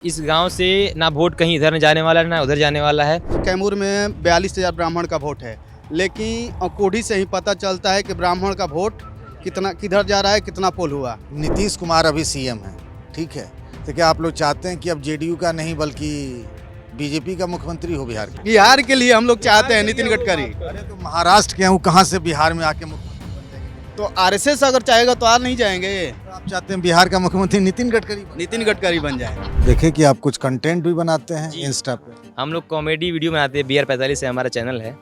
इस गांव से ना वोट कहीं इधर जाने वाला है ना उधर जाने वाला है। कैमूर में 42,000 ब्राह्मण का वोट है, लेकिन कोढ़ी से ही पता चलता है कि ब्राह्मण का वोट कितना किधर जा रहा है, कितना पोल हुआ। नीतीश कुमार अभी सीएम है, ठीक है, तो क्या आप लोग चाहते हैं कि अब जेडीयू का नहीं बल्कि बीजेपी का मुख्यमंत्री हो बिहार के? बिहार के लिए हम लोग चाहते हैं नितिन गडकरी। अरे तो महाराष्ट्र के हूँ, कहाँ से बिहार में आके मुख्यमंत्री? तो आरएसएस अगर चाहेगा तो आ नहीं जाएंगे। तो आप चाहते हैं बिहार का मुख्यमंत्री नितिन गडकरी बन जाए। देखे कि आप कुछ कंटेंट भी बनाते हैं इंस्टा पे। हम लोग कॉमेडी वीडियो बनाते हैं। BR 45 है हमारा चैनल है।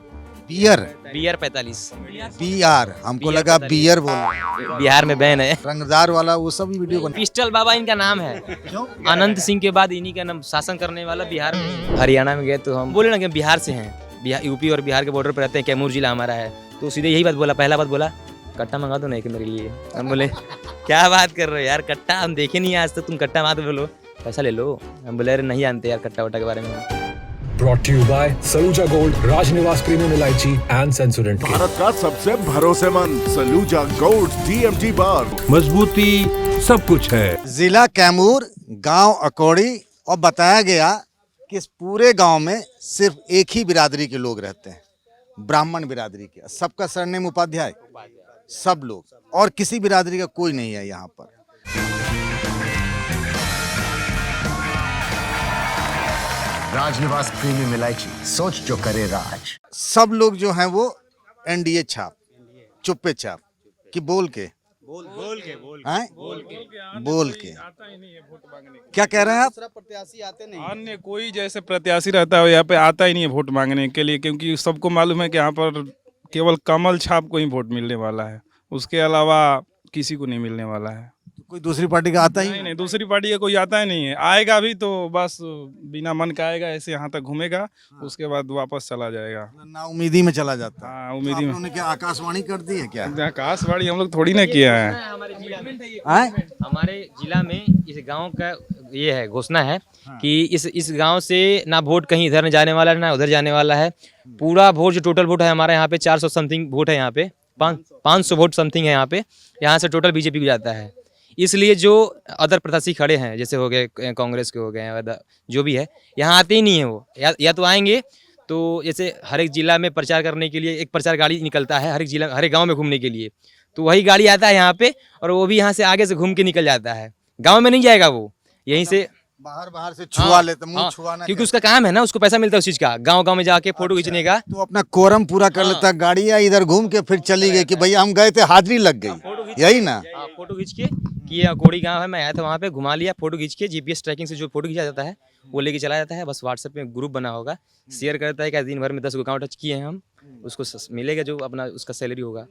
बियर BR 45 बीआर, हमको लगा बियर बोल। बिहार में बैन है। रंगदार वाला वो सब वीडियो बना। पिस्टल बाबा इनका नाम है। क्यों? अनंत सिंह के बाद इन्हीं का नाम शासन करने वाला बिहार में। हरियाणा में गए तो हम बोले ना कि बिहार से हैं, बिहार यूपी और बिहार के बॉर्डर पर रहते हैं, कैमूर जिला हमारा है। तो सीधे यही बात बोला, पहला बात बोला कट्टा मंगा दो ना एक मेरे लिए। हम बोले क्या बात कर रहे हो यार, कट्टा हम देखे नहीं आज तक, तुम कट्टा मार बोलो पैसा ले लो। हम बोले अरे नहीं जानते यार कट्टा वट्टा के बारे में। Brought to you by Saluja gold, Rajnivas premium elaichi and Sensodyne. Bharat का सबसे भरोसेमंद सलूजा गोल्ड DMT बार, मजबूती सब कुछ है। जिला कैमूर, गांव अकौड़ी, और बताया गया कि इस पूरे गांव में सिर्फ एक ही बिरादरी के लोग रहते हैं, ब्राह्मण बिरादरी के। सबका सरनेम उपाध्याय, सब लोग, और किसी बिरादरी का कोई नहीं है यहाँ पर। राजनिवास प्रीमियम इलायची, सोच जो करे राज। सब लोग जो हैं वो एनडीए छाप, चुप्पे छाप कि बोल के क्या कह रहे हैं आप? प्रत्याशी आते नहीं, अन्य कोई जैसे प्रत्याशी रहता है यहाँ पे आता ही नहीं है वोट मांगने के लिए, क्योंकि सबको मालूम है कि यहाँ पर केवल कमल छाप को ही वोट मिलने वाला है, उसके अलावा किसी को नहीं मिलने वाला है। कोई दूसरी पार्टी का आता ही नहीं, दूसरी पार्टी का कोई आता ही नहीं है। आएगा भी तो बस बिना मन का आएगा, ऐसे यहाँ तक घूमेगा, उसके बाद वापस चला जाएगा। ना उम्मीदी में चला जाता है। हाँ, उम्मीदी में। उन्होंने क्या आकाशवाणी कर दी है क्या? आकाशवाणी हम लोग थोड़ी ना किया है। हमारे जिला में इस गांव का ये है घोषणा है कि इस गांव से ना वोट कहीं इधर जाने वाला है ना उधर जाने वाला है। पूरा वोट जो टोटल वोट है हमारे यहाँ पे 400 समथिंग वोट है, यहाँ पे 500 वोट समथिंग है यहाँ से टोटल बीजेपी को जाता है। इसलिए जो अदर प्रत्याशी खड़े हैं, जैसे हो गए कांग्रेस के हो गए, जो भी है, यहाँ आते ही नहीं है वो। या तो आएंगे तो जैसे हर एक जिला में प्रचार करने के लिए एक प्रचार गाड़ी निकलता है, हर एक जिला हर एक गाँव में घूमने के लिए, तो वही गाड़ी आता है यहाँ पे, और वो भी यहाँ से आगे से घूम के निकल जाता है। गाँव में नहीं जाएगा वो, यहीं से बाहर से छुआ लेते, मुंह छुआना, क्योंकि उसका काम है ना, उसको पैसा मिलता है उस चीज का, गांव में जाके फोटो खींचने का। तो अपना कोरम पूरा कर लेता, गाड़ी या इधर घूम के फिर चली गई कि भैया हम गए थे, हाजिरी लग गई, यही ना? फोटो खींच के कि ये कोड़ी गांव है, मैं आया था वहाँ पे, घुमा लिया, फोटो खींच के GPS ट्रैकिंग से जो फोटो खींचा जाता है वो लेके चला जाता है। बस WhatsApp में ग्रुप बना होगा, शेयर करता है कि दिन भर में 10 गाँव टच किए हैं हम, उसको मिलेगा जो अपना उसका सैलरी होगा।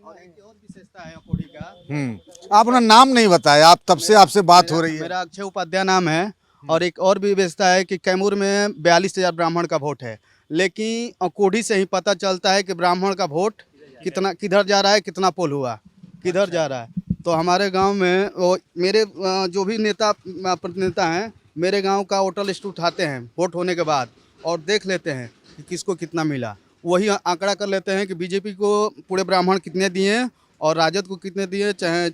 आप अपना नाम नहीं बताया, आप तब से आपसे बात हो रही है। मेरा अक्षय उपाध्याय नाम है, और एक और भी विशेषता है कि कैमूर में 42,000 ब्राह्मण का वोट है, लेकिन कोढ़ी से ही पता चलता है कि ब्राह्मण का वोट कितना किधर जा रहा है, कितना पोल हुआ, किधर जा रहा है। तो हमारे गांव में वो मेरे जो भी प्रतिनेता हैं, मेरे गांव का वोटर लिस्ट उठाते हैं वोट होने के बाद, और देख लेते हैं कि किसको कितना मिला। वही आंकड़ा कर लेते हैं कि बीजेपी को पूरे ब्राह्मण कितने दिए और राजद को कितने दिए, चाहे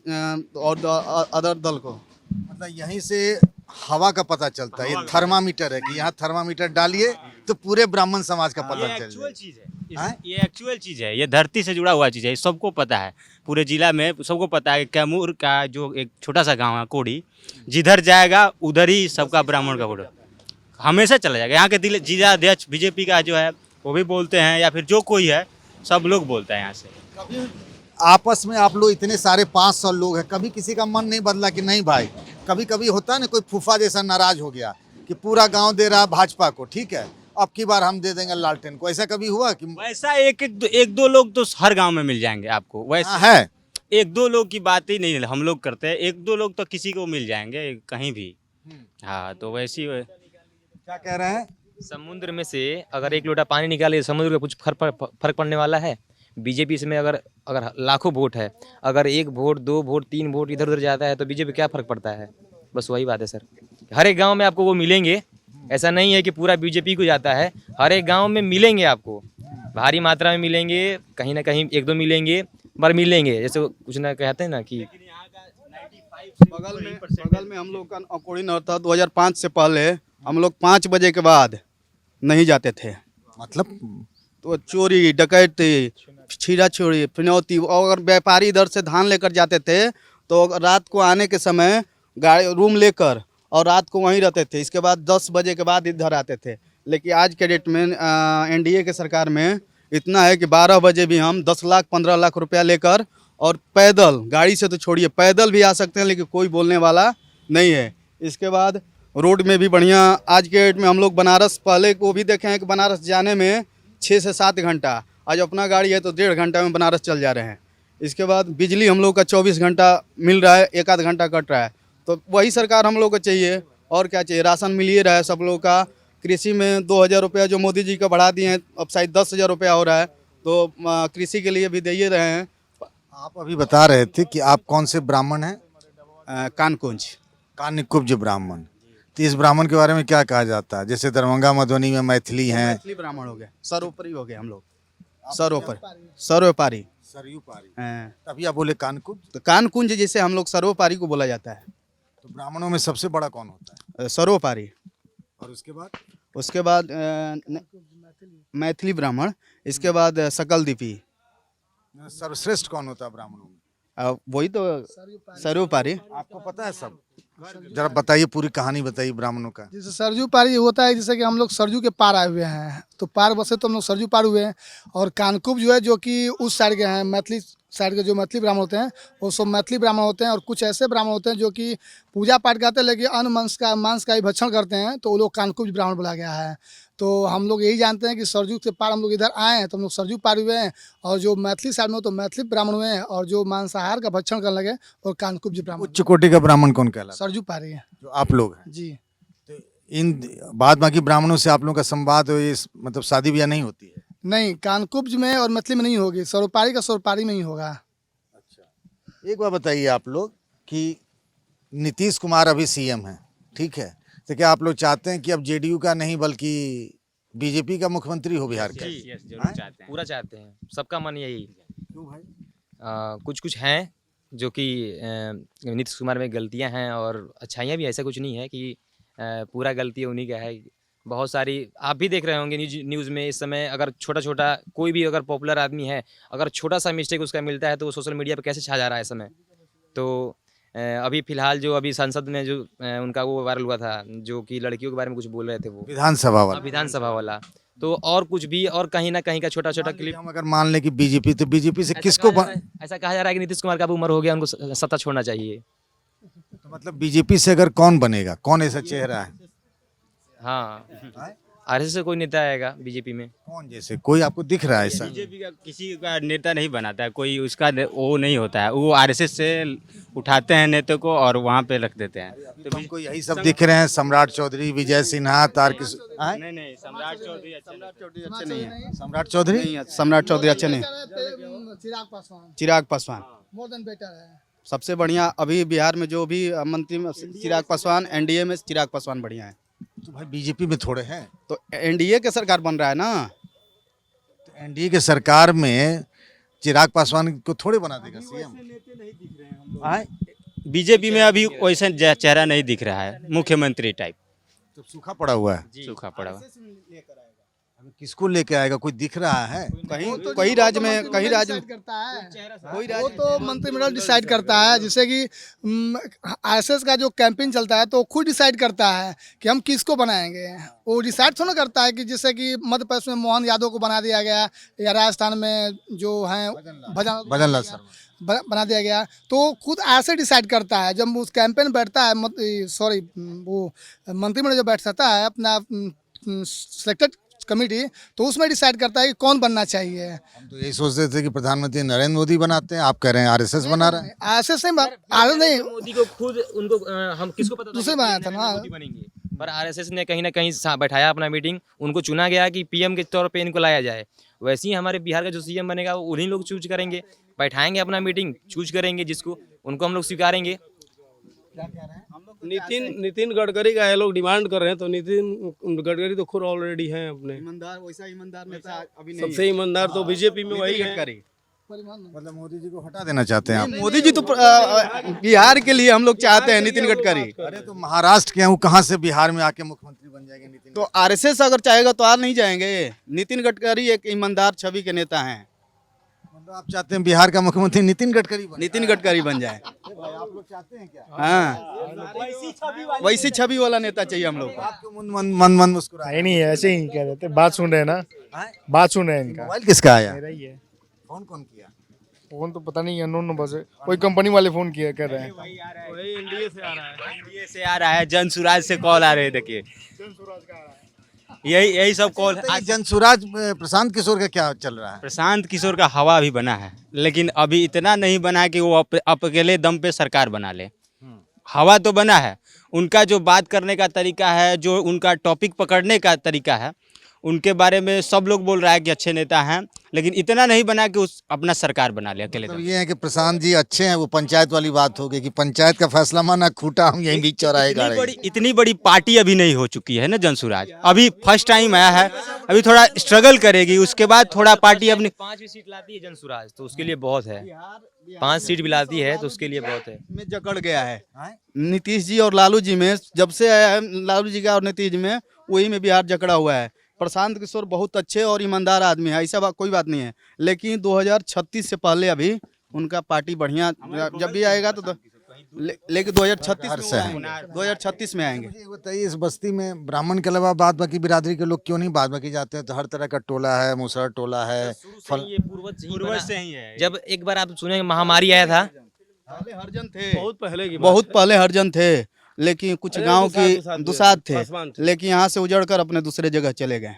और अदर दल को। मतलब यहीं से हवा का पता चलता है। ये थर्मामीटर है कि यहाँ थर्मामीटर डालिए तो पूरे ब्राह्मण समाज का पता चल जाए। ये एक्चुअल चीज़ है, ये धरती से जुड़ा हुआ चीज़ है, सबको पता है, पूरे जिला में सबको पता है। कैमूर का जो एक छोटा सा गांव है कोड़ी, जिधर जाएगा उधर ही सबका ब्राह्मण का वोट हमेशा चला जाएगा। यहाँ के जिलाध्यक्ष बीजेपी का जो है वो भी बोलते हैं, या फिर जो कोई है सब लोग बोलते हैं यहाँ से। आपस में आप लोग इतने सारे 500 लोग हैं, कभी किसी का मन नहीं बदला कि नहीं भाई? कभी कभी होता है ना, कोई फूफा जैसा नाराज हो गया कि पूरा गांव दे रहा भाजपा को, ठीक है, अब की बार हम दे देंगे लालटेन को, ऐसा कभी हुआ कि? वैसा एक दो लोग तो हर गांव में मिल जाएंगे आपको, वैसा है। एक दो लोग की बात ही नहीं हम लोग करते हैं, एक दो लोग तो किसी को मिल जाएंगे कहीं भी। हाँ, तो वैसी क्या कह रहे हैं? समुद्र में से अगर एक लोटा पानी निकाले समुद्र का कुछ फर्क पड़ने वाला है? बीजेपी इसमें अगर लाखों वोट है, अगर 1 वोट 2 वोट 3 वोट इधर उधर जाता है तो बीजेपी क्या फर्क पड़ता है? बस वही बात है सर। हर एक गांव में आपको वो मिलेंगे, ऐसा नहीं है कि पूरा बीजेपी को जाता है, हर एक गांव में मिलेंगे आपको, भारी मात्रा में मिलेंगे, कहीं ना कहीं 1-2 मिलेंगे, पर मिलेंगे। जैसे कुछ ना कहते हैं ना कि बगल में हम लोग का अकोड़ी नगर था 2005 से पहले हम लोग 5 बजे के बाद नहीं जाते थे। मतलब तो चोरी डकैती छीरा छोड़ी फिनौती, और अगर व्यापारी इधर से धान लेकर जाते थे तो रात को आने के समय गाड़ी रूम लेकर और रात को वहीं रहते थे। इसके बाद 10 बजे के बाद इधर आते थे। लेकिन आज के डेट में एनडीए के सरकार में इतना है कि 12 बजे भी हम 10 लाख 15 लाख रुपया लेकर और पैदल, गाड़ी से तो छोड़िए पैदल भी आ सकते हैं, लेकिन कोई बोलने वाला नहीं है। इसके बाद रोड में भी बढ़िया, आज के डेट में हम लोग बनारस पहले को भी देखे हैं कि बनारस जाने में 6 से 7 घंटा, आज अपना गाड़ी है तो 1.5 घंटा में बनारस चल जा रहे हैं। इसके बाद बिजली हम लोग का 24 घंटा मिल रहा है, 1 आध घंटा कट रहा है। तो वही सरकार हम लोग को चाहिए, और क्या चाहिए। राशन मिल ही रहा है सब लोग का। कृषि में 2000 रुपया जो मोदी जी का बढ़ा दिए हैं, अब शायद 10,000 रुपया हो रहा है, तो कृषि के लिए भी दे ही रहे हैं। आप अभी बता रहे थे कि आप कौन से ब्राह्मण हैं? कानकुंज कानिकुब्ज ब्राह्मण। तो इस ब्राह्मण के बारे में क्या कहा जाता है? जैसे दरभंगा मधुबनी में मैथिली हैं, मैथिली ब्राह्मण हो गए, सर्वोपरि हो गए हम लोग, सर्वोपरि। तभी आप बोले कानकुब्ज। तो कानकुंज जैसे हम लोग सर्वोपरि को बोला जाता है। तो ब्राह्मणों में सबसे बड़ा कौन होता है? सर्वोपरि। और उसके बाद मैथिली ब्राह्मण। इसके बाद सकलदीपी। सर्वश्रेष्ठ कौन होता है ब्राह्मणों में? वही तो सर्वोपरि। आपको पता है सब? जरा बताइए, पूरी कहानी बताइए ब्राह्मणों का। जैसे सरजू पार होता है, जैसे कि हम लोग सरजू के पार आए हुए हैं, तो पार बसे तो हम लोग सरजू पार हुए हैं। और कानकुब जो है, जो कि उस साइड के हैं, मैथिली साइड के जो मैथिली ब्राह्मण होते हैं वो सब मैथिली ब्राह्मण होते हैं। और कुछ ऐसे ब्राह्मण होते हैं जो कि पूजा पाठ करते हैं लेकिन अन्न मांस का ही भक्षण करते हैं, तो वो लोग कानकुब ब्राह्मण बोला गया है। तो हम लोग यही जानते हैं कि सरजू के पार हम लोग इधर आए हैं तो हम लोग सरजू पार हुए हैं। और जो मैथिली साइड में हो तो मैथिली ब्राह्मण हुए हैं, और जो मांसाहार का भक्षण करने लगे और कानकुब ब्राह्मण। उच्च कोटि का ब्राह्मण कौन कहलाता है? सरजू पारी है जो आप लोग हैं जी। इन बाद बाकी ब्राह्मणों से आप लोगों का संवाद हो, ये मतलब शादी ब्याह नहीं होती है? नहीं, कानकुब्ज में और मैथिली में नहीं होगी, सर्वपारी का सर्वपारी में ही होगा। एक बार बताइए आप लोग कि नीतीश कुमार अभी सीएम हैं, ठीक है, तो क्या आप लोग चाहते हैं कि अब जेडीयू का नहीं बल्कि बीजेपी का मुख्यमंत्री हो बिहार का? जरूर चाहते हैं, पूरा चाहते हैं, सबका मन यही। क्यों भाई? कुछ हैं जो कि नीतीश कुमार में गलतियां हैं और अच्छाइयां भी, ऐसा कुछ नहीं है कि पूरा गलती उन्हीं का है। बहुत सारी आप भी देख रहे होंगे न्यूज़ में इस समय, अगर छोटा कोई भी अगर पॉपुलर आदमी है, अगर छोटा सा मिस्टेक उसका मिलता है तो वो सोशल मीडिया पे कैसे छा जा रहा है इस समय। तो अभी फिलहाल जो अभी संसद में जो उनका वो वायरल हुआ था, जो कि लड़कियों के बारे में कुछ बोल रहे थे, वो विधानसभा वाला। तो और कुछ भी, और कहीं ना कहीं का छोटा क्लिप। हम अगर मान लें कि बीजेपी, तो बीजेपी से किसको ऐसा कहा जा रहा है कि नीतीश कुमार का भी उम्र हो गया, उनको सत्ता छोड़ना चाहिए। तो मतलब बीजेपी से अगर कौन बनेगा, कौन ऐसा चेहरा है? हाँ, आरएसएस से कोई नेता आएगा बीजेपी में। कौन, जैसे कोई आपको दिख रहा है ऐसा? बीजेपी का किसी का नेता नहीं बनाता है कोई, उसका वो नहीं होता है, वो आरएसएस से उठाते हैं नेता को और वहाँ पे रख देते हैं। तो हमको यही सब दिख रहे हैं, सम्राट चौधरी, विजय सिन्हा, नहीं, सम्राट चौधरी अच्छे नहीं है। सम्राट चौधरी सम्राट चौधरी अच्छे नहीं। Chirag Paswan more than better है। सबसे बढ़िया अभी बिहार में जो भी मंत्री चिराग पासवान, एनडीए में चिराग पासवान बढ़िया है। तो भाई बीजेपी में थोड़े हैं, तो एनडीए के सरकार बन रहा है ना। तो एनडीए के सरकार में चिराग पासवान को थोड़े बना देगा सीएम? बीजेपी में अभी वैसा चेहरा नहीं दिख रहा है, मुख्यमंत्री टाइप। तो सूखा पड़ा हुआ है, सूखा पड़ा हुआ। किसको लेके आएगा? कोई दिख रहा है? कहीं राज्य में करता है वो तो मंत्रिमंडल डिसाइड करता है। जैसे कि आरएसएस का जो कैंपेन चलता है तो खुद डिसाइड करता है कि हम किसको बनाएंगे। वो डिसाइड थोड़ा करता है कि जैसे कि मध्य प्रदेश में मोहन यादव को बना दिया गया, या राजस्थान में जो है भजन लाल शर्मा बना दिया गया, तो खुद ऐसे डिसाइड करता है। जब उस कैंपेन बैठता है, वो मंत्रिमंडल जो बैठता है अपना सिलेक्टेड कमेटी, तो उसमें डिसाइड करता है कि कौन बनना चाहिए। हम तो यही सोचते थे कि प्रधानमंत्री नरेंद्र मोदी बनाते हैं, आप कह रहे हैं आरएसएस बना रहे हैं। आरएसएस नहीं, मोदी को खुद उनको हम किसको पता था दूसरे बनाया था ना, मोदी बनेंगे, पर आरएसएस ने कहीं ना कहीं बैठाया अपना मीटिंग, उनको चुना गया कि पीएम के तौर पे इनको लाया जाए। वैसे ही हमारे बिहार का जो सीएम बनेगा वो उन्हीं लोग चूज करेंगे, बैठाएंगे अपना मीटिंग, चूज करेंगे जिसको, उनको हम लोग स्वीकारेंगे। नितिन गडकरी का ये लोग डिमांड कर रहे हैं, तो नितिन गडकरी तो खुद ऑलरेडी हैं अपने ईमानदार, वैसा ईमानदार नेता अभी नहीं। सबसे ईमानदार तो बीजेपी में वही है। मतलब मोदी जी को हटा देना चाहते हैं आप? मोदी जी तो बिहार के लिए हम लोग चाहते हैं नितिन गडकरी। अरे तो महाराष्ट्र के हैं, वो कहाँ से बिहार में आके मुख्यमंत्री बन जाएंगे नितिन? तो आरएसएस अगर चाहेगा तो आ नहीं जाएंगे। नितिन गडकरी एक ईमानदार छवि के नेता हैं। मतलब आप चाहते हैं बिहार का मुख्यमंत्री नितिन गडकरी बने? नितिन गडकरी बन जाए। आप लोग चाहते हैं क्या? हाँ, वैसी छवि वाला नेता चाहिए हम लोग को। आपको मन मुस्कुरा नहीं है, ऐसे ही कह रहे थे, बात सुन रहे हैं ना, बात सुन रहे हैं इनका। मोबाइल किसका आया? मेरा ही है। कौन कौन किया? फोन तो पता नहीं, अननोन नंबर से कोई कंपनी वाले फोन किया कर रहे हैं। वही इंडिया से आ रहा है। ये से आ रहा है, जन सुराज से कॉल आ रहे हैं, देखिए यही सब कॉल। आज जनसुराज प्रशांत किशोर का क्या चल रहा है? प्रशांत किशोर का हवा अभी बना है, लेकिन अभी इतना नहीं बना है कि वो अकेले दम पे सरकार बना ले। हवा तो बना है, उनका जो बात करने का तरीका है, जो उनका टॉपिक पकड़ने का तरीका है, उनके बारे में सब लोग बोल रहा है कि अच्छे नेता हैं, लेकिन इतना नहीं बना कि उस अपना सरकार बना ले अकेले तो दम। ये है कि प्रशांत जी अच्छे हैं, वो पंचायत वाली बात हो गई कि पंचायत का फैसला माना खूटा हम यहीं बीच चौराहे गाड़ेंगे। इतनी बड़ी पार्टी अभी नहीं हो चुकी है ना जनसुराज, अभी फर्स्ट टाइम आया है, अभी थोड़ा स्ट्रगल करेगी, उसके बाद थोड़ा पार्टी अपनी 5 सीट लाती है जनसुराज तो उसके लिए बहुत है। 5 सीट भी लाती है तो उसके लिए बहुत है। में जकड़ गया है नीतीश जी और लालू जी में, जब से आया है लालू जी का और नीतीश जी में, वही में बिहार जकड़ा हुआ है। प्रशांत किशोर बहुत अच्छे और ईमानदार आदमी है, ऐसा कोई बात नहीं है, लेकिन 2036 से पहले अभी उनका पार्टी बढ़िया जब भी आएगा तो लेकिन 2036 में आएंगे। मुझे बताइए, इस बस्ती में ब्राह्मण के अलावा बाद बाकी बिरादरी के लोग क्यों नहीं बाद बाकी जाते हैं? तो हर तरह का टोला है, मुसहर टोला है, ये पूर्वज से ही है। जब एक बार आप सुने महामारी आया था, पहले हरिजन थे, बहुत पहले की बहुत पहले हरिजन थे, लेकिन कुछ गांव की दुसाध थे, पासवान थे। लेकिन यहाँ से उजड़ कर अपने दूसरे जगह चले गए।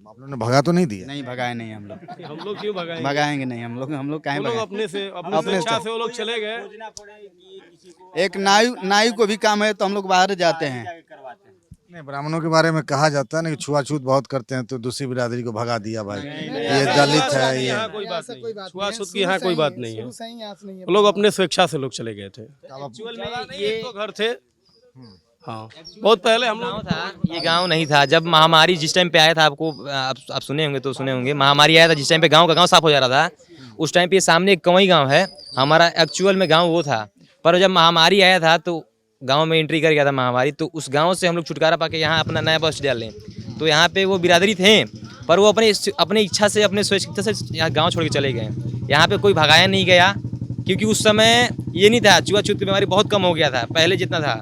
आप लोगों ने भगा तो नहीं दिया? नहीं भगाए नहीं हम लोग, हम लोग क्यों भगाएंगे? भगाएंगे नहीं हम लोग काहे वो लोग भगाएं? अपने से अपने अपने इच्छा से। से वो लोग चले गए। एक नाई को भी काम है तो हम लोग बाहर जाते हैं। नहीं, ब्राह्मणों के बारे में कहा जाता है ना कि छुआछूत बहुत करते हैं, तो दूसरी बिरादरी को भगा दिया भाई, ये दलित है, ये यहाँ कोई बात ऐसा नहीं, कोई बात छुआछूत की यहाँ कोई बात नहीं है। शुरू से ही यहाँ से नहीं है। वो लोग अपने स्वेच्छा से लोग चले गए थे। एक्चुअल में ये तो घर थे। हाँ, बहुत पहले हम गाँव लोग था, ये गांव नहीं था। जब महामारी जिस टाइम पे आया था, आपको आप सुने होंगे तो सुने होंगे, महामारी आया था जिस टाइम पे गांव का गांव साफ हो जा रहा था, उस टाइम पे सामने एक कंवई गांव है हमारा, एक्चुअल में गांव वो था। पर जब महामारी आया था तो गांव में एंट्री कर गया था महामारी, तो उस गांव से हम लोग छुटकारा पाके यहाँ अपना नया बस डालें। तो यहाँ पे वो बिरादरी थे, पर वो अपने इच्छा से, अपने स्वेच्छा से यहाँ गाँव छोड़ के चले गए। यहाँ पे कोई भगाया नहीं गया, क्योंकि उस समय ये नहीं था, छुआछूत की बीमारी बहुत कम हो गया था पहले जितना था,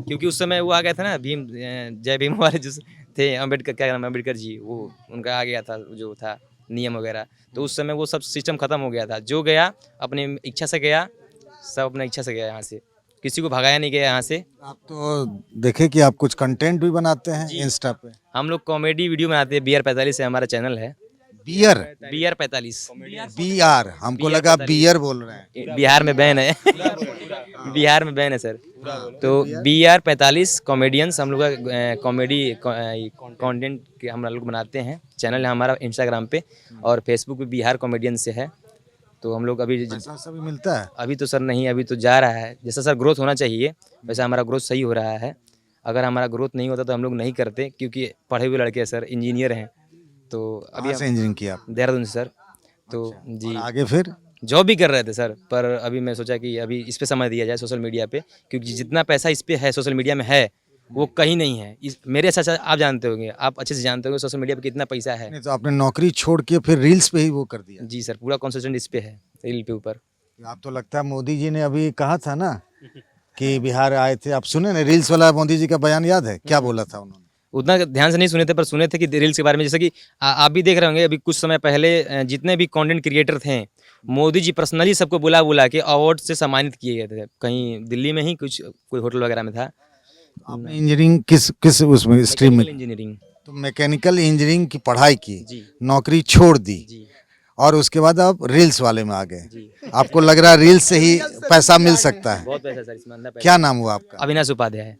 क्योंकि उस समय वो आ गया था ना, भीम जय भीम वाले जो थे, अम्बेडकर, क्या नाम, अम्बेडकर जी, वो उनका आ गया था जो था नियम वगैरह, तो उस समय वो सब सिस्टम खत्म हो गया था। जो गया अपनी इच्छा से गया, सब अपनी इच्छा से गया यहाँ से, किसी को भगाया नहीं गया यहाँ से। आप तो देखे कि आप कुछ कंटेंट भी बनाते हैं इंस्टा पे? हम लोग कॉमेडी वीडियो बनाते हैं, BR 45 से हमारा चैनल है। बियर? BR 45 BR, हमको लगा बियर बोल रहे हैं। बिहार में बैन है बिहार में बैन है सर। तो BR 45 कॉमेडियंस हम लोग का कॉमेडी कंटेंट हम लोग बनाते हैं। चैनल है हमारा इंस्टाग्राम पे और फेसबुक पे बिहार कॉमेडियंस से है। तो हम लोग अभी पैसा भी मिलता है? अभी तो सर नहीं, अभी तो जा रहा है, जैसा सर ग्रोथ होना चाहिए वैसा हमारा ग्रोथ सही हो रहा है। अगर हमारा ग्रोथ नहीं होता तो हम लोग नहीं करते, क्योंकि पढ़े हुए लड़के हैं सर, इंजीनियर हैं। तो अभी से इंजीनियरिंग किया आप? देहरादून से सर। तो जी आगे फिर जॉब भी कर रहे थे सर, पर अभी मैं सोचा कि अभी इस पे समय दिया जाए सोशल मीडिया पे, क्योंकि जितना पैसा इस पे है सोशल मीडिया में है वो कहीं नहीं है। मेरे अच्छा आप जानते होंगे, आप अच्छे से जानते होंगे सोशल मीडिया पे कितना पैसा है। नहीं, तो आपने नौकरी छोड़ के फिर रील्स पे ही वो कर दिया? जी सर, पूरा कॉन्सेंट्रेट इस पे है, रील पे ऊपर। आप तो लगता है मोदी जी ने अभी कहा था ना कि बिहार आए थे, आप सुने ना रील्स वाला मोदी जी का बयान याद है? क्या बोला था उन्होंने? उतना ध्यान से नहीं सुने थे, पर सुने थे कि रील्स के बारे में। जैसे कि आप भी देख रहे होंगे, अभी कुछ समय पहले जितने भी कंटेंट क्रिएटर थे, मोदी जी पर्सनली सबको बुला के अवार्ड से सम्मानित किए गए थे। कहीं दिल्ली में ही कुछ कोई होटल वगैरह में था। आपने इंजीनियरिंग किस उसमें स्ट्रीम में? इंजीनियरिंग। तो मैकेनिकल इंजीनियरिंग की पढ़ाई की, जी। नौकरी छोड़ दी जी। और उसके बाद आप रील्स वाले में आ गए। आपको लग रहा है रील्स से ही पैसा मिल सकता है? बहुत पैसा सर इसमें, अंदर पैसा। क्या नाम हुआ आपका? अविनाश उपाध्याय।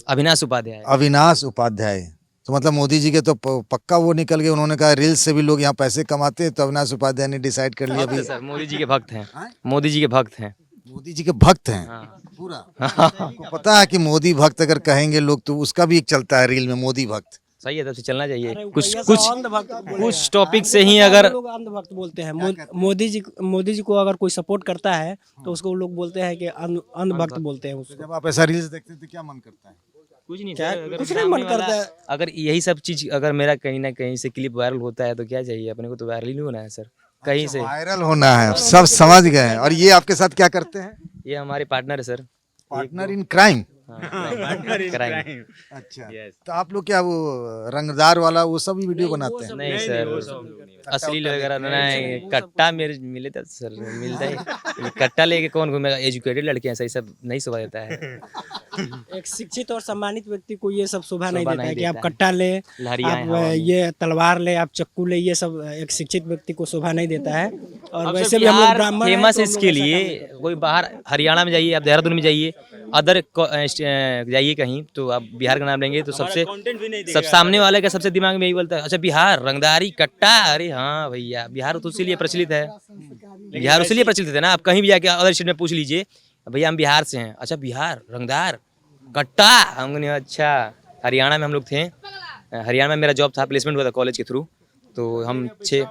अविनाश उपाध्याय। अविनाश उपाध्याय। तो मतलब मोदी जी के तो पक्का वो निकल गए, उन्होंने कहा रील्स से भी लोग यहाँ पैसे कमाते हैं, तो अविनाश उपाध्याय ने डिसाइड कर लिया अभी। सर मोदी जी के भक्त हैं, मोदी जी के भक्त हैं। मोदी जी के भक्त हैं? हाँ। पूरा आपको पता है कि मोदी भक्त अगर कहेंगे लोग तो उसका भी एक चलता है रील में, मोदी भक्त। सही है, तब से चलना चाहिए। अरे कुछ भैया कुछ सब अंधभक्त बोलेगा। कुछ टॉपिक से ही अगर लोग अंधभक्त बोलते हैं मोदी जी को अगर कोई सपोर्ट करता है तो उसको लोग बोलते हैं कि अंधभक्त बोलते हैं उसको। जब आप ऐसा रील्स देखते हैं तो क्या मन करता है? कुछ नहीं क्या सर, अगर कुछ नहीं सामने मन करता वाला- है। अगर यही सब चीज अगर मेरा कहीं ना कहीं से क्लिप वायरल होता है तो क्या चाहिए, अपने को तो वायरल ही नहीं होना है सर कहीं से। वायरल होना है, सब समझ गए हैं। और ये आपके साथ क्या करते हैं? ये हमारे पार्टनर है sir. Partner in crime. Crime. अच्छा, तो आप लोग क्या वो रंगदार वाला वो सब भी वीडियो बनाते हैं? नहीं सर, असली वगैरह नहीं, कट्टा मेरे मिले था सर, मिलता है कट्टा लेके कौन घूमेगा, एजुकेटेड लड़के हैं, सही सब नहीं शोभा देता है। एक शिक्षित और सम्मानित व्यक्ति को ये सब शोभा नहीं शोभा देता है नहीं कि आप देता है। कट्टा ले, लहरियाएं आप हवा में। ये तलवार ले, आप चक्कू ले, ये सब एक शिक्षित व्यक्ति को शोभा नहीं देता है। और अब वैसे सर भी हम लोग बिहार ब्राह्मण हैं, फेमस तो है हम लोग इसके ऐसा लिए, काम नहीं कोई बाहर हरियाणा में जाइए, आप देहरादून में जाइए, अदर जाइए कहीं तो आप बिहार का नाम लेंगे तो सबसे सब सामने वाले का सबसे दिमाग में यही बोलता है, अच्छा बिहार रंगदारी कट्टा, अरे हाँ भैया बिहार तो इसीलिए प्रचलित है, बिहार उसीलिए प्रचलित है ना। आप कहीं भी जाके अदर स्टेट में पूछ लीजिए, भैया हम बिहार से हैं, अच्छा बिहार रंगदार कट्टा, हम अच्छा। हरियाणा में हम लोग थे, हरियाणा में मेरा जॉब था, प्लेसमेंट हुआ था कॉलेज के थ्रू, तो हम 6,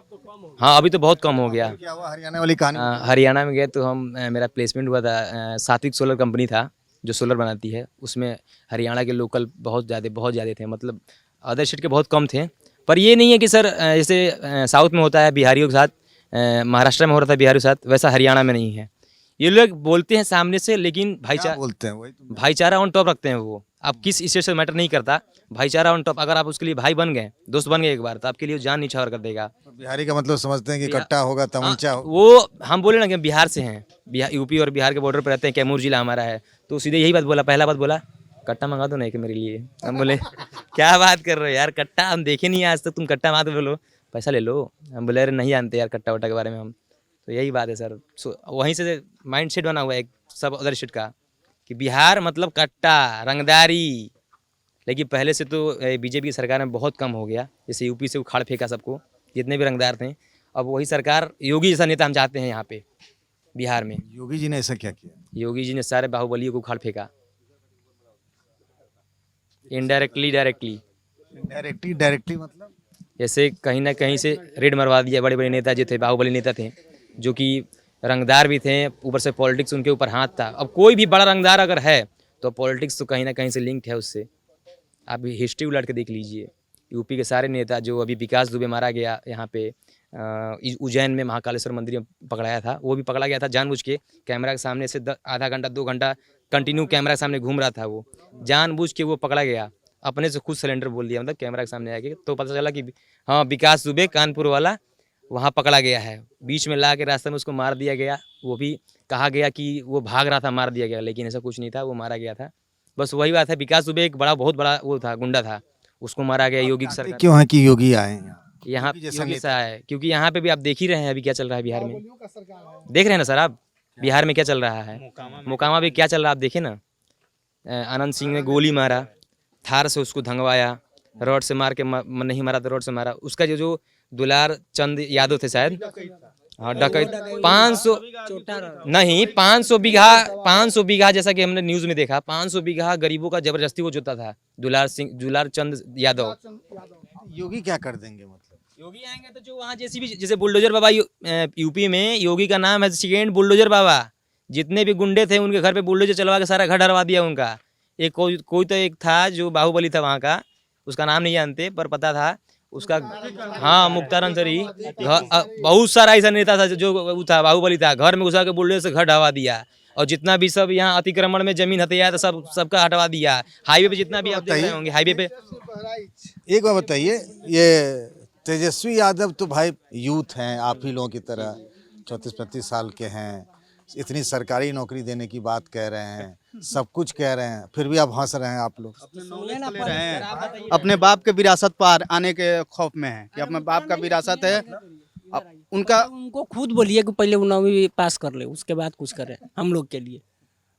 हाँ अभी तो बहुत कम हो गया। क्या हुआ हरियाणा वाली कहानी? हरियाणा में गए तो हम मेरा प्लेसमेंट हुआ था, सात्विक सोलर कंपनी था जो सोलर बनाती है, उसमें हरियाणा के लोकल बहुत ज़्यादा थे, मतलब अदर स्टेट के बहुत कम थे। पर ये नहीं है कि सर जैसे साउथ में होता है बिहारियों के साथ, महाराष्ट्र में हो रहा था बिहारियों के साथ, वैसा हरियाणा में नहीं है। ये लोग बोलते हैं सामने से, लेकिन क्या भाईचारा बोलते हैं? वही तो। भाईचारा ऑन टॉप रखते हैं वो। आप किस स्टेट से मैटर नहीं करता, भाईचारा ऑन टॉप। अगर आप उसके लिए भाई बन गए, दोस्त बन गए एक बार, तो आपके लिए जान नीछावर कर देगा। बिहारी का मतलब समझते हैं कि कट्टा होगा, तमंचा होगा। वो हम बोले ना कि हम बिहार से हैं, बिहार यूपी और बिहार के बॉर्डर पर रहते हैं, कैमूर जिला हमारा है, तो सीधे यही बात बोला, पहला बात बोला कट्टा मंगा दो ना एक मेरे लिए। हम बोले क्या बात कर रहे हो यार, कट्टा हम देखे नहीं आज तक, तुम कट्टा मात बोलो पैसा ले लो। हम बोले अरे नहीं जानते यार कट्टा वट्टा के बारे में हम, तो यही बात है सर। वहीं से माइंड सेट बना हुआ है एक सब अदर स्टेट का कि बिहार मतलब कट्टा रंगदारी। लेकिन पहले से तो बीजेपी की सरकार में बहुत कम हो गया, जैसे यूपी से उखाड़ फेंका सबको, जितने भी रंगदार थे। अब वही सरकार, योगी जैसा नेता हम चाहते हैं यहाँ पे बिहार में। योगी जी ने ऐसा क्या किया? योगी जी ने सारे बाहुबलियों को उखाड़ फेंका, इनडायरेक्टली डायरेक्टली। डायरेक्टली मतलब? जैसे कहीं ना कहीं से रेड मरवा दिया। बड़े बड़े नेता जो थे, बाहुबली नेता थे, जो कि रंगदार भी थे, ऊपर से पॉलिटिक्स उनके ऊपर हाथ था। अब कोई भी बड़ा रंगदार अगर है तो पॉलिटिक्स तो कहीं ना कहीं से लिंक्ड है उससे। आप हिस्ट्री उलट के देख लीजिए, यूपी के सारे नेता, जो अभी विकास दुबे मारा गया यहाँ पे उज्जैन में महाकालेश्वर मंदिर में पकड़ाया था, वो भी पकड़ा गया था जानबूझ के, कैमरा के सामने से आधा घंटा 2 घंटा कंटिन्यू कैमरा के सामने घूम रहा था, वो जानबूझ के वो पकड़ा गया, अपने से खुद सिलेंडर बोल दिया, मतलब कैमरा के सामने आके। तो पता चला कि हाँ विकास दुबे कानपुर वाला वहाँ पकड़ा गया है, बीच में ला के रास्ते में उसको मार दिया गया। वो भी कहा गया कि वो भाग रहा था, मार दिया गया, लेकिन ऐसा कुछ नहीं था, वो मारा गया था। बस वही बात है, विकास दुबे एक बहुत बड़ा वो था, गुंडा था, उसको मारा गया योगी की सरकार। क्यों है कि योगी आए यहाँ योगी सा है, क्योंकि यहाँ पे भी आप देख ही रहे हैं अभी क्या चल रहा है बिहार में, देख रहे हैं ना सर आप बिहार में क्या चल रहा है। मोकामा भी क्या चल रहा है आप देखे ना, आनंद सिंह ने गोली मारा, थार से उसको धंगवाया, रॉड से मार के नहीं मारा तो रॉड से मारा। उसका जो दुलार चंद यादव थे शायद, हाँ डकैत, 500 नहीं 500 बीघा जैसा कि हमने न्यूज में देखा, 500 बीघा गरीबों का जबरदस्ती वो जोता था दुलार चंद यादव। योगी क्या कर देंगे मतलब? योगी आएंगे तो जो वहाँ जैसे बुलडोजर बाबा यूपी में योगी का नाम है सेकेंड बुलडोजर बाबा। जितने भी गुंडे थे उनके घर पे बुलडोजर चलवा के सारा घर डरवा दिया उनका। एक कोई तो एक था जो बाहुबली था वहाँ का, उसका नाम नहीं जानते पर पता था उसका, हाँ मुख्तार अंसारी। बहुत सारा ऐसा नेता था जो वो था बाहुबली था, घर में घुसा के बुलडोजर से घर ढवा दिया। और जितना भी सब यहाँ अतिक्रमण में जमीन हथिया था सबका हटवा दिया। हाईवे पे जितना भी आप देख रहे होंगे, हाईवे पे। एक बार बताइए, ये तेजस्वी यादव तो भाई यूथ हैं आप ही लोगों की तरह, 34-35 साल के हैं, इतनी सरकारी नौकरी देने की बात कह रहे हैं, सब कुछ कह रहे हैं, फिर भी आप हंस रहे हैं आप लोग। अपने बाप के विरासत पर आने के खौफ में है कि अपने बाप का विरासत है उनको खुद बोलिए कि पहले वो 9वीं पास कर ले, उसके बाद कुछ करे हम लोग के लिए।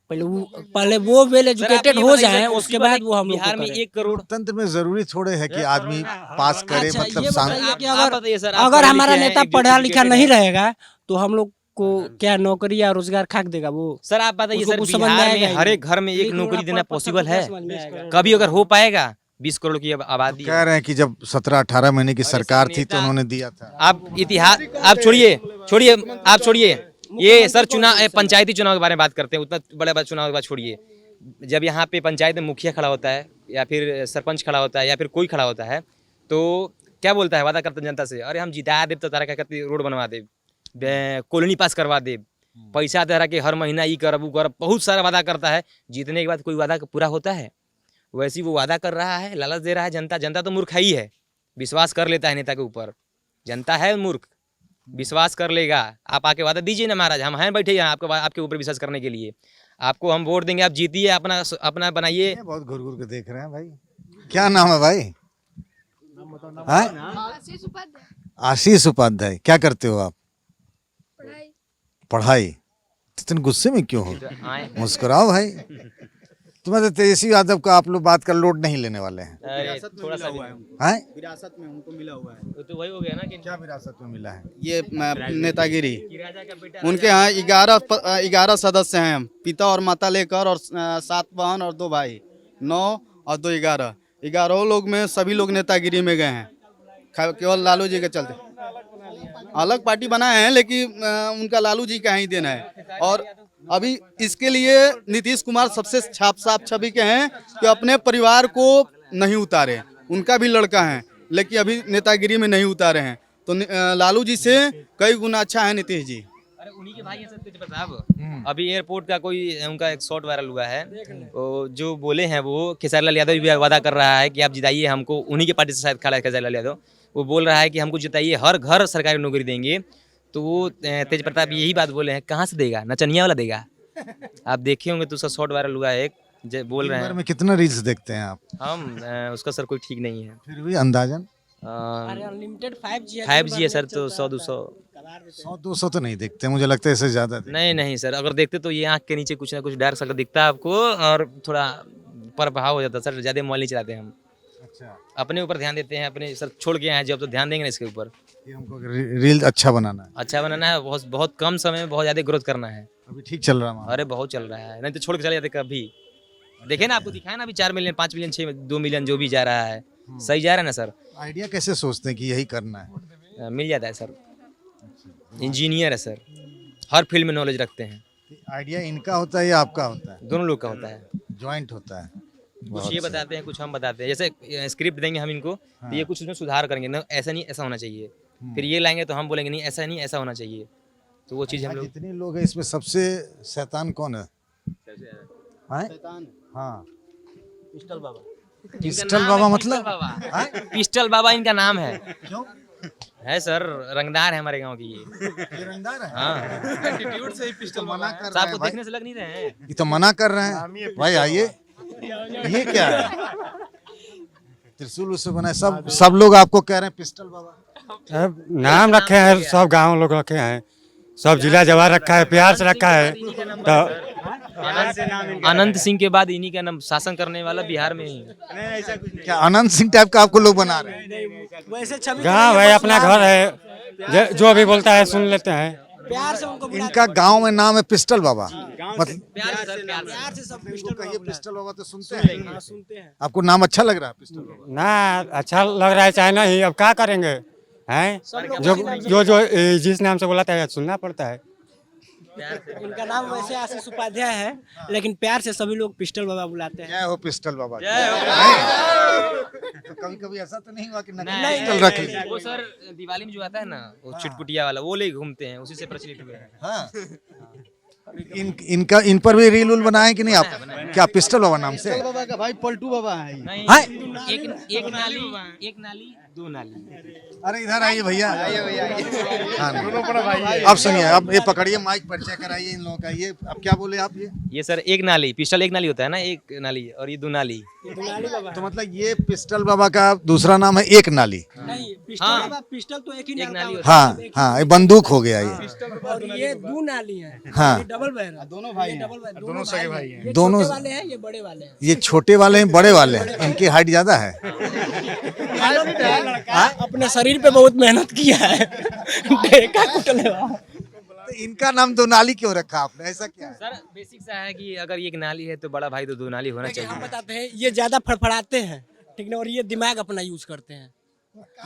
पहले वो वेल एजुकेटेड हो जाए, उसके बाद वो हम बिहार में 1 करोड़ तंत्र में जरूरी थोड़े है कि आदमी पास करे, मतलब अगर हमारा नेता पढ़ा लिखा नहीं रहेगा तो हम लोग को क्या नौकरी या रोजगार खाक देगा वो। सर आप बताइए सर, बिहार में हर एक घर में एक नौकरी देना पॉसिबल है? कभी अगर हो पाएगा? 20 करोड़ की आबादी कह रहे हैं कि जब 17-18 महीने की सरकार थी तो उन्होंने दिया था। आप इतिहास आप छोड़िए ये सर चुनाव पंचायती चुनाव के बारे में बात करते हैं, उतना बड़ा चुनाव के बाद छोड़िए। जब यहाँ पे पंचायत में मुखिया खड़ा होता है या फिर सरपंच खड़ा होता है या फिर कोई खड़ा होता है तो क्या बोलता है, वादा करते हैं जनता से, अरे हम जिता देव तो तारा क्या करते रोड बनवा दे, कॉलोनी पास करवा दे, पैसा दे के हर महीना ये कर वो कर, बहुत सारा वादा करता है। जीतने के बाद कोई वादा पूरा होता है? वैसे ही वो वादा कर रहा है, लालच दे रहा है जनता। जनता तो मूर्ख ही है, विश्वास कर लेता है नेता के ऊपर। जनता है मूर्ख, विश्वास कर लेगा। आप आके वादा दीजिए ना महाराज, हम हैं बैठे यहाँ आपके ऊपर विश्वास करने के लिए। आपको हम वोट देंगे, आप जीतिए, अपना बनाइए। बहुत घूर घूर के देख रहे हैं भाई। क्या नाम है भाई? आशीष उपाध्याय। क्या करते हो आप? पढ़ाई। इतने गुस्से में क्यों हो? मुस्कुराओ भाई। तुम्हें तो तेजस्वी यादव का आप लोग बात कर लोड नहीं लेने वाले हैं। थोड़ा सा विरासत में उनको मिला हुआ है। तो वही हो गया ना कि क्या विरासत में मिला है? ये नेतागिरी। उनके यहाँ 11 सदस्य हैं, पिता और माता लेकर, और 7 बहन और 2 भाई, 9 और 2 11 लोग में सभी लोग नेतागिरी में गए हैं। केवल लालू जी के चलते अलग पार्टी बनाए हैं, लेकिन उनका लालू जी का ही देना है। और अभी इसके लिए नीतीश कुमार सबसे साफ छवि के हैं कि अपने परिवार को नहीं उतारे। उनका भी लड़का है लेकिन अभी नेतागिरी में नहीं उतारे हैं, तो लालू जी से कई गुना अच्छा है नीतीश जी। अरे उन्हीं के भाई हैं सर तेज प्रताप। अभी एयरपोर्ट का कोई उनका एक शॉट वायरल हुआ है, जो बोले हैं वो खेसारी लाल यादव भी वादा कर रहा है कि आप जिताइए हमको। उन्हीं के पार्टी से शायद खड़ा है खेसारी लाल यादव। वो बोल रहा है कि हमको जिताइए, हर घर सरकारी नौकरी देंगे। तो वो तेज प्रताप यही बात बोले हैं। कहाँ से देगा? नचनिया वाला देगा। आप देखे होंगे तो उसका शॉर्ट वायरल हुआ है, एक बोल रहे हैं। में कितना रील्स देखते हैं आप? हम उसका सर कोई ठीक नहीं है, फिर भी अंदाजन अनलिमिटेड 5G है सर, तो 100-200 तो नहीं देखते, मुझे लगता है इससे ज्यादा। नहीं सर, अगर देखते तो ये आँख के नीचे कुछ ना कुछ डार्क सर्कल दिखता है आपको और थोड़ा प्रभाव हो जाता है सर। ज्यादा मोबाइल नहीं चलाते हम। अच्छा, अपने ऊपर ध्यान देते हैं, अपने सर छोड़ के आए हैं जब, तो ध्यान देंगे ना इसके ऊपर। ये हमको रील अच्छा बनाना है। अच्छा बनाना है, बहुत कम समय में बहुत ज्यादा ग्रोथ करना है। अभी ठीक चल रहा है? अरे बहुत चल रहा है, नहीं तो छोड़ के चले जाते कभी। देखे ना, आपको दिखाया ना अभी 4 मिलियन 5 मिलियन 2 मिलियन जो भी जा रहा है, सही जा रहा है ना सर। आइडिया कैसे सोचते हैं कि यही करना है? मिल जाता है सर। इंजीनियर है सर, हर फील्ड में नॉलेज रखते हैं। आइडिया इनका होता है या आपका होता है? दोनों लोग का होता है, ज्वाइंट होता है। कुछ ये बताते हैं, कुछ हम बताते हैं। जैसे स्क्रिप्ट देंगे हम इनको, तो ये कुछ उसमें सुधार करेंगे ना, ऐसा नहीं ऐसा होना चाहिए। फिर ये लाएंगे तो हम बोलेंगे नहीं ऐसा नहीं ऐसा होना चाहिए। तो वो चीज़ हम लोग। जितने लोग हैं इसमें सबसे शैतान कौन है? हाँ, पिस्टल बाबा। पिस्टल बाबा मतलब? पिस्टल बाबा इनका नाम है। क्यों है सर, रंगदार है हमारे गांव की ये। रंगदार है? हाँ, एटीट्यूड से ही पिस्टल मना कर साहब रहे को हैं भाई। देखने से लग नहीं रहे हैं। ये तो मना कर रहे हैं भाई। आइए, ये क्या है? त्रिशूल उससे बना है। सब लोग आपको कह रहे हैं पिस्टल बाबा। नाम रखे हैं, सब गांव लोग रखे हैं, सब जिला जवार रखा है, प्यार से रखा है। तो अनंत सिंह के बाद इन्हीं का नाम शासन करने वाला बिहार में ही। क्या अनंत सिंह टाइप का आपको लोग बना रहे हैं? वैसे छवि गांव है, अपना घर है, जो भी बोलता है सुन लेते हैं। प्यार से उनको इनका गांव में नाम है पिस्टल बाबा। मतलब प्यार से सब पिस्टल बाबा तो सुनते हैं। आपको नाम अच्छा लग रहा है पिस्टल बाबा? ना, अच्छा लग रहा है चाहे नहीं, अब क्या करेंगे हैं? जो जिस नाम से बुलाता है सुनना पड़ता है। इनका नाम वैसे आशीष उपाध्याय है, लेकिन प्यार से सभी लोग पिस्टल बाबा बुलाते हैं। जय हो पिस्टल बाबा। तो कभी कभी ऐसा तो नहीं हुआ कि नहीं, रख लिया? वो सर दिवाली में जो आता है ना, वो चुटपुटिया वाला, वो ले घूमते हैं, उसी से प्रचलित हुए हैं। हाँ। इन पर भी रील उल बनाए कि नहीं आप? क्या पिस्टल बाबा नाम से? बाबा का भाई पलटू बाबा है। एक नाली 2 नाली। अरे इधर आइए भैया। अब सुनिए, अब ये पकड़िए माइक, परिचय कराइए इन लोगों का। ये अब क्या बोले आप? ये सर एक नाली, पिस्टल एक नाली होता है ना, एक नाली, और ये 2 नाली। तो मतलब ये पिस्टल बाबा का दूसरा नाम है एक नाली। नहीं, पिस्टल तो एक ही नाली। हाँ हाँ, ये बंदूक हो गया ये। और ये 2 नाली है। हाँ, डबल बैरल, दोनों भाई हैं। दोनों सगे भाई हैं। दोनों वाले हैं, ये बड़े वाले हैं। ये छोटे वाले हैं, बड़े वाले हैं। इनकी हाइट ज्यादा है। अपने शरीर पे बहुत मेहनत किया है। तो इनका नाम 2 नाली क्यों रखा आपने? ऐसा क्या है? सर बेसिक सा है कि अगर एक नाली है तो बड़ा भाई तो 2 नाली होना चाहिए। हम बताते हैं, ये ज्यादा फड़फड़ाते हैं, ठीक ना। और ये दिमाग अपना यूज करते हैं।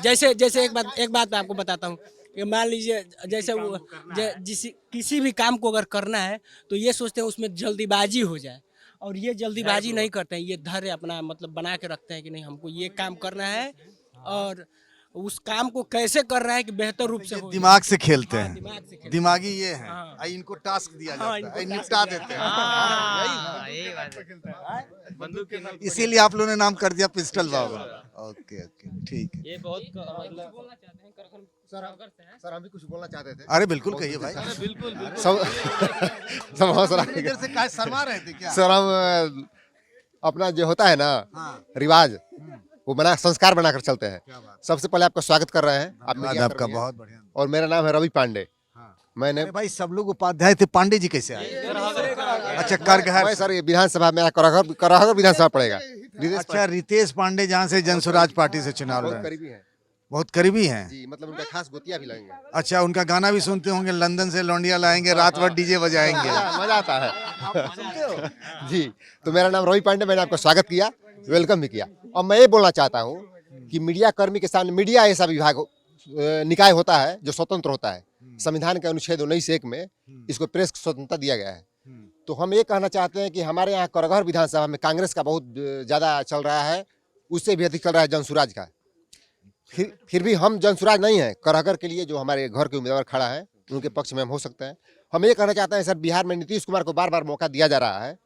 जैसे एक बात मैं आपको बताता हूँ कि मान लीजिए जैसे वो किसी भी काम को अगर करना है तो ये सोचते हैं उसमें जल्दीबाजी हो जाए, और ये जल्दीबाजी नहीं करते हैं। ये धैर्य अपना मतलब बना के रखते हैं कि नहीं, हमको ये काम करना है और उस काम को कैसे कर रहा है कि बेहतर रूप से हो। दिमाग से खेलते हैं, दिमाग से खेलते दिमागी ये है। हाँ। इनको टास्क दिया जाता इनको है, निपटा देते हैं। यही बात है। बंदूक की नोक- इसीलिए आप लोगों ने नाम कर दिया पिस्टल बाबा। ओके ओके, ठीक है। ये बहुत मतलब सर हम भी कुछ बोलना चाहते थे। अरे बिल्कुल कहिए भाई। सब सब हौसला इधर से काय शर्मा रहे थे क्या? सर हम अपना जो होता है ना रिवाज, वो बना संस्कार बनाकर चलते हैं। सबसे पहले आपका स्वागत कर रहे हैं। आप मीडिया आपका कर्मी हैं। बहुत बढ़िया। और मेरा नाम है रवि पांडे। मैंने अरे भाई सब लोग उपाध्याय थे, पांडे जी कैसे आए? अच्छा करगहर। मैं सर ये विधानसभा मेरा कराहर विधानसभा पड़ेगा। अच्छा रितेश पांडे जहाँ से जनसुराज पार्टी से चुनाव बहुत लड़े, करीबी है बहुत करीबी हैं। जी, मतलब उनका खास गोतिया भी लगेंगे। अच्छा उनका गाना भी सुनते होंगे, लंदन से लौंडिया लाएंगे, रात भर डीजे बजाएंगे। मजा आता है जी। तो मेरा नाम रवि पांडे, मैंने आपका स्वागत किया, वेलकम भी किया। और मैं ये बोलना चाहता हूँ कि मीडिया कर्मी के सामने, मीडिया ऐसा विभाग निकाय होता है जो स्वतंत्र होता है। संविधान के अनुच्छेद 19(1) में इसको प्रेस की स्वतंत्रता दिया गया है। तो हम ये कहना चाहते हैं कि हमारे यहाँ करगहर विधानसभा में कांग्रेस का बहुत ज़्यादा चल रहा है, उससे भी अधिक चल रहा है जनसुराज का। फिर भी हम जनसुराज नहीं है, करगहर के लिए जो हमारे घर के उम्मीदवार खड़ा है उनके पक्ष में हम हो सकते हैं। हम ये कहना चाहते हैं सर, बिहार में नीतीश कुमार को बार बार मौका दिया जा रहा है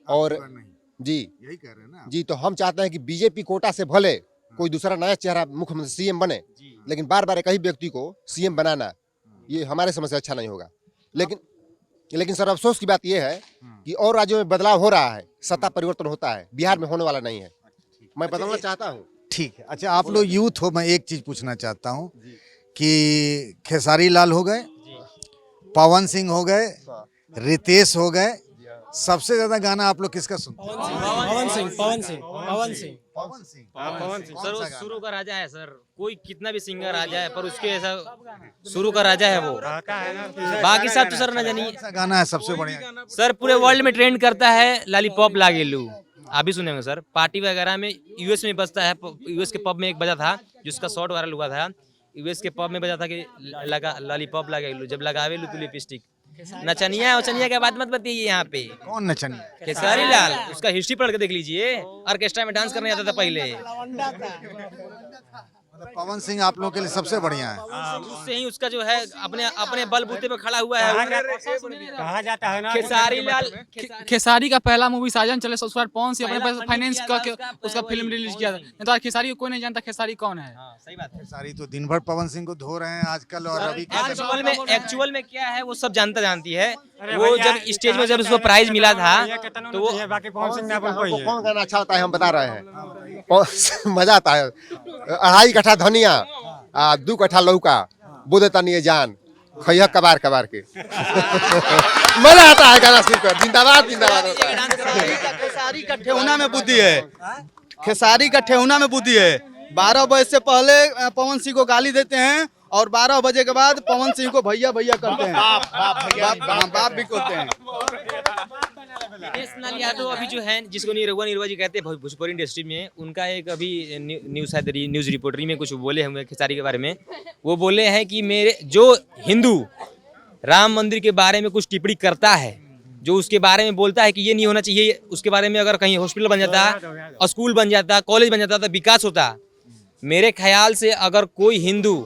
और जी यही कह रहे हैं ना जी, तो हम चाहते हैं कि बीजेपी कोटा से भले कोई दूसरा नया चेहरा मुख्यमंत्री सीएम बने, लेकिन बार बार एक ही व्यक्ति को सीएम बनाना ये हमारे समझ से अच्छा नहीं होगा। लेकिन सर अफसोस की बात यह है कि और राज्यों में बदलाव हो रहा है, सत्ता परिवर्तन होता है, बिहार में होने वाला नहीं है। मैं बदलना चाहता हूँ। ठीक है। अच्छा आप लोग यूथ हो, मैं एक चीज पूछना चाहता हूँ कि खेसारी लाल हो गए, पवन सिंह हो गए, रितेश हो गए, सबसे ज्यादा गाना आप लोग किसका सुनते हैं? पवन सिंह। सर वो शुरू का राजा है सर, कोई कितना भी सिंगर आ जाए पर उसके ऐसा शुरू का राजा है वो। बाकी सब तो सर न जानिए। कौन सा गाना है सबसे बढ़िया? सर पूरे वर्ल्ड में ट्रेंड करता है लॉलीपॉप लागेलू, आप भी सुनेंगे सर। पार्टी वगैरह में यूएस में बजता है, यूएस के पब में एक बजा था जिसका शॉर्ट वायरल हुआ था। यूएस के पब में बजा था कि लगा लॉलीपॉप लागेलू, जब लगावे लू तू लिपस्टिक। नचनिया वचनिया के बात मत बताइए यहाँ पे। कौन नचनिया? खेसारी लाल, उसका हिस्ट्री पढ़ के देख लीजिए, ऑर्केस्ट्रा में डांस करने आता था पहले। पवन सिंह आप लोगों के लिए सबसे बढ़िया है। उससे ही उसका जो है अपने बलबूते पे खड़ा हुआ है। कहा जाता है ना खेसारी लाल, खेसारी का पहला मूवी साजन चले, उसके बाद पवन सिंह अपने पैसे फाइनेंस करके उसका फिल्म रिलीज किया था। नहीं तो खेसारी को कोई नहीं जानता खेसारी कौन है। सही बात है। खेसारी तो दिन भर पवन सिंह को धो रहे हैं आजकल। और अभी एक्चुअल में क्या है वो सब जानती है। वो जब स्टेज में जब उसको प्राइज मिला था तो वो बाकी पवन सिंह ना बोल पाइए। कौन गाना अच्छा होता है हम बता रहे हैं। मजा आता है। 2.5 कट्ठा धनिया 2 कट्ठा लौका बोदे तनिए जान खैया कबार कबार के। मजा आता है गाना सुनकर। जिंदाबाद जिंदाबाद होता है। खेसारी का ठेहुना में बुद्धि है, खेसारी का ठेहुना में बुद्धि है। 12 बजे से पहले पवन सिंह को गाली देते हैं और 12 बजे के बाद पवन सिंह को भैया भैया करते हैं, बाप भी करते हैं। दिनेश लाल यादव अभी जो है, जिसको निरहुआ जी कहते हैं भोजपुरी इंडस्ट्री में, उनका एक अभी न्यूज़ रिपोर्टरी में कुछ बोले हुए खेसारी के बारे में। वो बोले हैं कि मेरे जो हिंदू राम मंदिर के बारे में कुछ टिप्पणी करता है, जो उसके बारे में बोलता है कि ये नहीं होना चाहिए, उसके बारे में अगर कहीं हॉस्पिटल बन जाता, स्कूल बन जाता, कॉलेज बन जाता तो विकास होता। मेरे ख्याल से अगर कोई हिंदू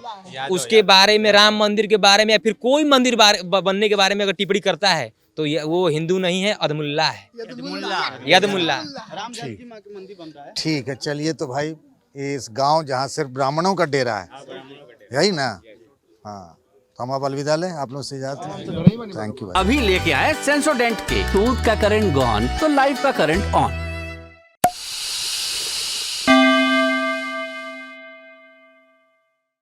उसके बारे में, राम मंदिर के बारे में या फिर कोई मंदिर बनने के बारे में अगर टिप्पणी करता है तो वो हिंदू नहीं है, अदमुल्ला है, यदमुल्ला। ठीक है। चलिए तो भाई इस गांव जहाँ सिर्फ ब्राह्मणों का डेरा है, यही ना? हाँ, तो हम अब अलविदा लें आप लोग से इजाजत। Thank you. अभी लेके आए सेंसोडेंट के टूथ का करंट गॉन तो लाइफ का करंट ऑन।